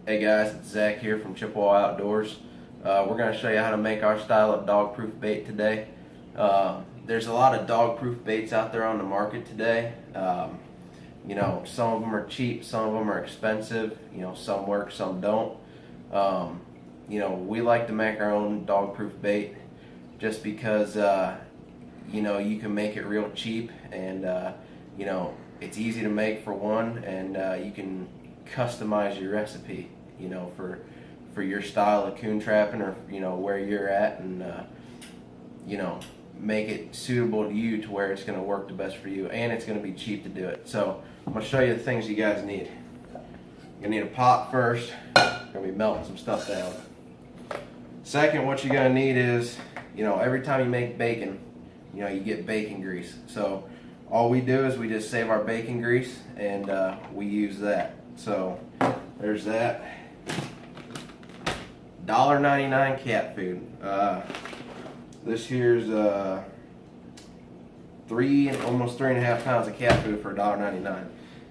Hey guys, it's Zach here from Chippewa Outdoors. We're going to show you how to make our style of dog-proof bait today. There's a lot of dog-proof baits out there on the market today. Some of them are cheap, some of them are expensive. Some work, some don't. We like to make our own dog-proof bait just because you can make it real cheap, and it's easy to make for one, and you can customize your recipe for your style of coon trapping, or where you're at, and make it suitable to you to where it's going to work the best for you, and it's going to be cheap to do it. So I'm going to show you the things you guys need. You're going to need a pot first. You're going to be melting some stuff down. Second, what you're going to need is, every time you make bacon, you get bacon grease. So all we do is we just save our bacon grease, and we use that. So there's that. $1.99 cat food. This here's almost 3.5 pounds of cat food for $1.99.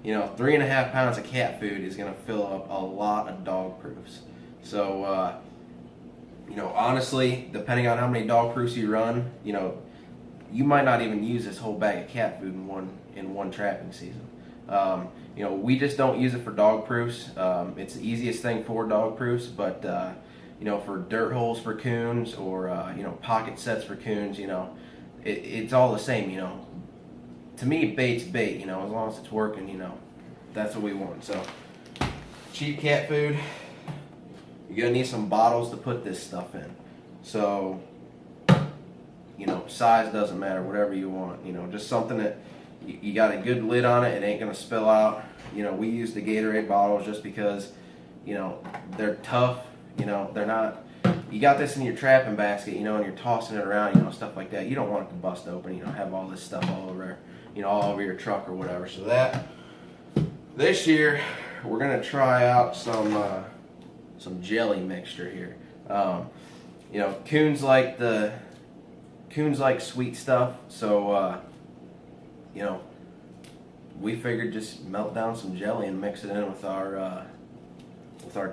3.5 pounds of cat food is going to fill up a lot of dog proofs. So honestly, depending on how many dog proofs you run, you might not even use this whole bag of cat food in one trapping season. We just don't use it for dog proofs. It's the easiest thing for dog proofs, but for dirt holes for coons, or pocket sets for coons, it's all the same. To me, bait's bait. As long as it's working, that's what we want. So cheap cat food. You're gonna need some bottles to put this stuff in. So size doesn't matter, whatever you want. Just something that you got a good lid on it. It ain't gonna spill out. We use the Gatorade bottles just because they're tough. They're not. You got this in your trapping basket, and you're tossing it around, stuff like that. You don't want it to bust open, have all this stuff all over, all over your truck or whatever. So this year we're gonna try out some jelly mixture here. Coons like sweet stuff, so we figured just melt down some jelly and mix it in with our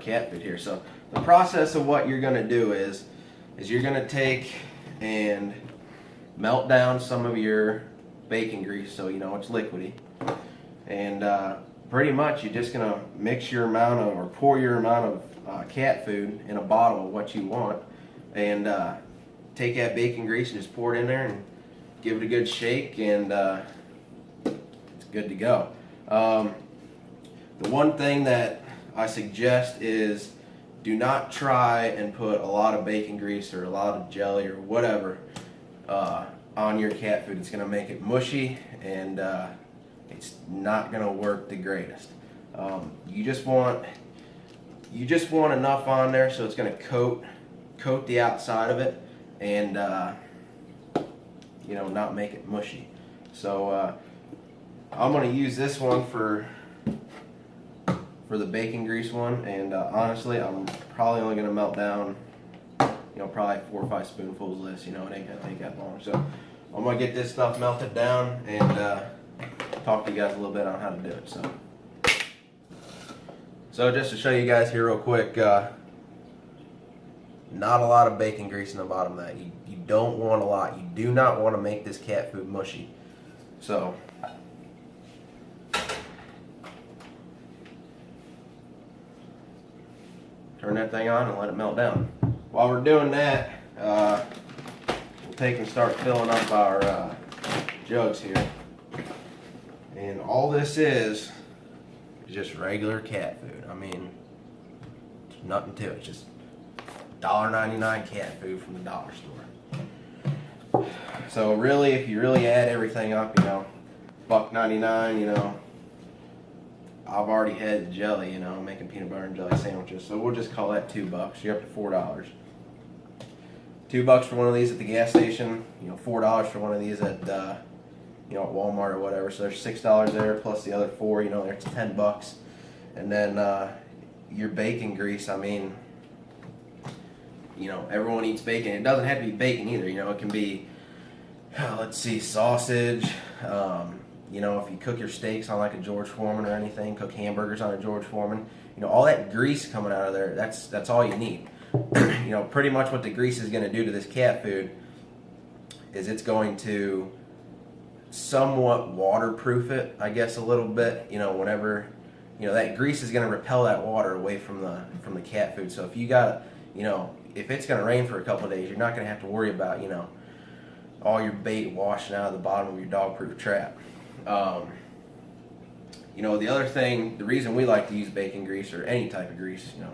cat food here. So the process of what you're gonna do is you're gonna take and melt down some of your bacon grease, so it's liquidy, and pretty much you're just gonna mix your amount of, or pour your amount of cat food in a bottle of what you want, and take that bacon grease and just pour it in there and give it a good shake, and it's good to go. The one thing that I suggest is, do not try and put a lot of bacon grease or a lot of jelly or whatever on your cat food. It's going to make it mushy, and it's not going to work the greatest. You just want enough on there so it's going to coat the outside of it, and not make it mushy. So I'm going to use this one for the bacon grease one, and honestly, I'm probably only going to melt down probably 4 or 5 spoonfuls of this. It ain't going to take that long. So I'm going to get this stuff melted down and talk to you guys a little bit on how to do it. So just to show you guys here real quick, not a lot of bacon grease in the bottom of that. You don't want a lot. You do not want to make this cat food mushy. So turn that thing on and let it melt down. While we're doing that, we'll take and start filling up our jugs here. And all this is just regular cat food. I mean, there's nothing to it. It's just $1.99 cat food from the dollar store. So really, if you really add everything up, $1.99, I've already had the jelly, making peanut butter and jelly sandwiches, so we'll just call that $2. You're up to $4. $2 for one of these at the gas station, $4 for one of these at at Walmart or whatever. So there's $6 there, plus the other $4. There's $10. And then your bacon grease. I mean, everyone eats bacon. It doesn't have to be bacon either. It can be, let's see, sausage. If you cook your steaks on like a George Foreman or anything, cook hamburgers on a George Foreman, you know, all that grease coming out of there, that's all you need. You know, pretty much what the grease is going to do to this cat food is it's going to somewhat waterproof it, I guess, a little bit. You know, whenever, you know, that grease is going to repel that water away from the cat food. So if you got, you know, if it's going to rain for a couple of days, you're not going to have to worry about, you know, all your bait washing out of the bottom of your dog-proof trap. You know, the other thing, the reason we like to use bacon grease or any type of grease, you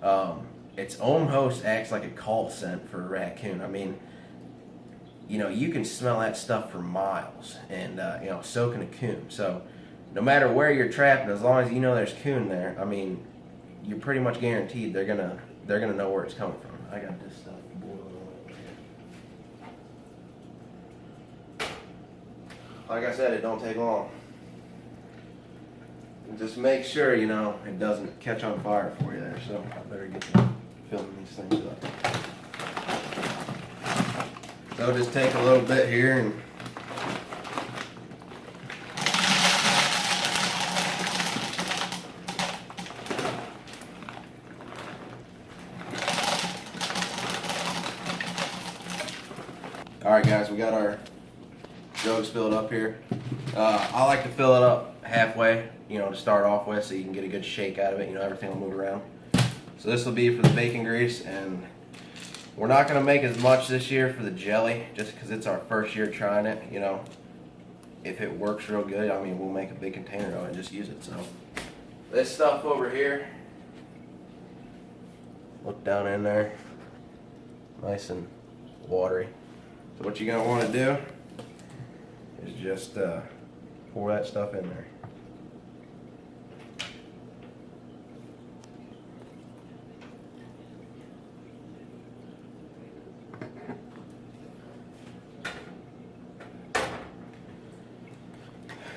know, it's almost acts like a call scent for a raccoon. I mean, you know, you can smell that stuff for miles, and you know, so can a coon. So no matter where you're trapping, as long as you know there's coon there, I mean, you're pretty much guaranteed they're gonna know where it's coming from. I got this stuff boiling over here. Like I said, it don't take long. And just make sure, you know, it doesn't catch on fire for you there. So I better get to filming these things up. So I'll just take a little bit here and alright guys, we got our jugs filled up here. I like to fill it up halfway, you know, to start off with, so you can get a good shake out of it. You know, everything will move around. So this will be for the bacon grease, and we're not going to make as much this year for the jelly, just because it's our first year trying it. You know, if it works real good, I mean, we'll make a big container of it and just use it. So this stuff over here, look down in there, nice and watery. So what you're going to want to do is just pour that stuff in there.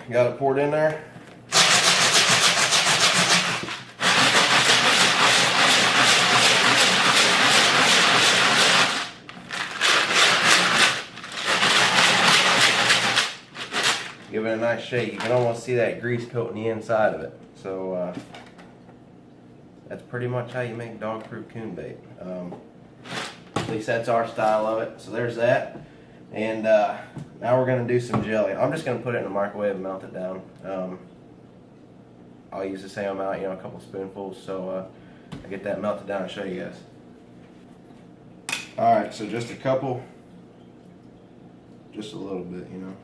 You got it poured in there. Give it a nice shake. You can almost see that grease coating the inside of it. So that's pretty much how you make dog-proof coon bait. At least that's our style of it. So there's that. And now we're going to do some jelly. I'm just going to put it in the microwave and melt it down. I'll use the same amount, you know, a couple spoonfuls. So I get that melted down and show you guys. Alright, so just a couple, just a little bit, you know.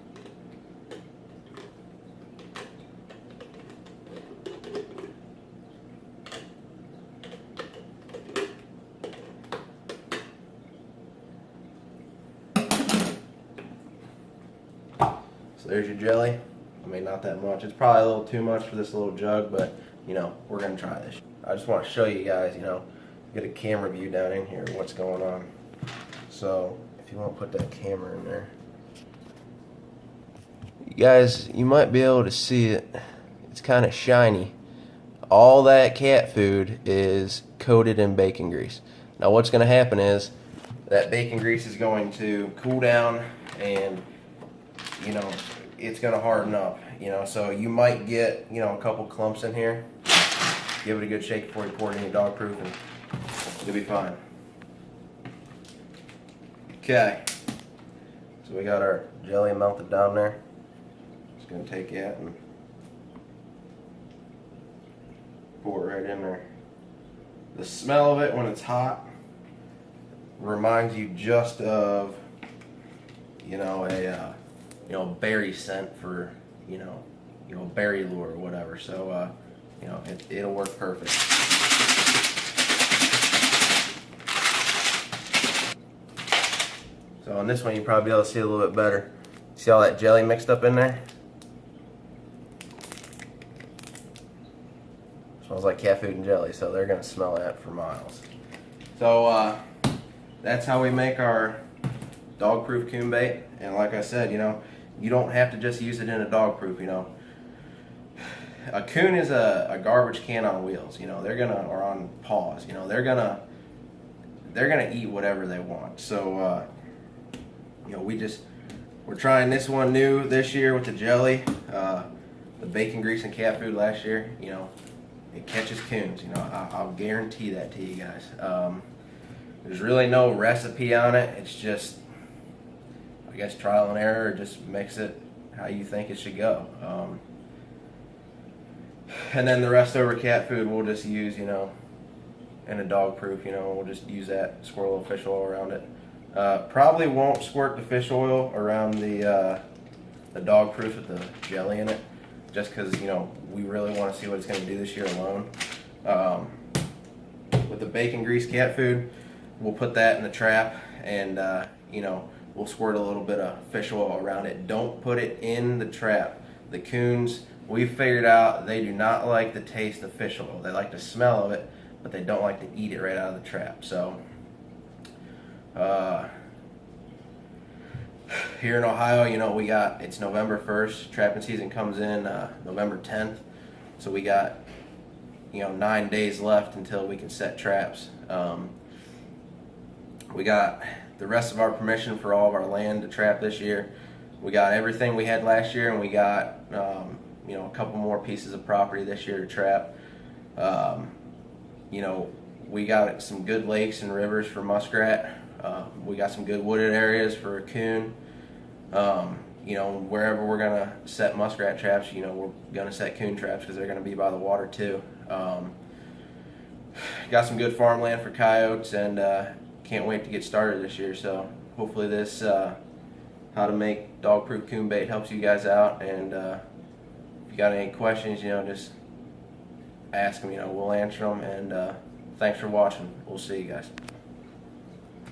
So there's your jelly. I mean, not that much. It's probably a little too much for this little jug, but, you know, we're going to try this. I just want to show you guys, you know, get a camera view down in here, what's going on. So, if you want to put that camera in there. You guys, you might be able to see it. It's kind of shiny. All that cat food is coated in bacon grease. Now, what's going to happen is that bacon grease is going to cool down and, you know, it's going to harden up, you know, so you might get, you know, a couple clumps in here. Give it a good shake before you pour it in your dog proof and you'll be fine. Okay, so we got our jelly melted down there. Just going to take that and pour it right in there. The smell of it when it's hot reminds you just of, you know, a berry scent for, you know, berry lure or whatever. So, you know, it'll work perfect. So on this one, you'll probably be able to see a little bit better. See all that jelly mixed up in there? Smells like cat food and jelly, so they're gonna smell that for miles. So that's how we make our dog-proof coon bait. And like I said, you know, you don't have to just use it in a dog-proof, you know. A coon is a garbage can on wheels, you know. They're gonna, or on paws, you know. They're gonna eat whatever they want. So, you know, we're trying this one new this year with the jelly. The bacon grease and cat food last year, you know, it catches coons. You know, I'll guarantee that to you guys. There's really no recipe on it. It's just, I guess, trial and error. Just mix it how you think it should go. And then the leftover cat food we'll just use, you know, in a dog proof. You know, we'll just use that, squirt a little fish oil around it. Probably won't squirt the fish oil around the dog proof with the jelly in it, just because, you know, we really want to see what it's going to do this year alone. With the bacon grease cat food, we'll put that in the trap, and you know, we'll squirt a little bit of fish oil around it. Don't put it in the trap. The coons, we've figured out, they do not like the taste of fish oil. They like the smell of it, but they don't like to eat it right out of the trap. So here in Ohio, you know, it's November 1st. Trapping season comes in November 10th. So we got, you know, 9 days left until we can set traps. We got the rest of our permission for all of our land to trap this year. We got everything we had last year, and we got, you know, a couple more pieces of property this year to trap. You know, we got some good lakes and rivers for muskrat. We got some good wooded areas for a coon. You know, wherever we're gonna set muskrat traps, you know, we're gonna set coon traps because they're gonna be by the water too. Got some good farmland for coyotes, and can't wait to get started this year. So hopefully this how to make dog-proof coon bait helps you guys out. And if you got any questions, you know, just ask them. You know, we'll answer them. And thanks for watching. We'll see you guys.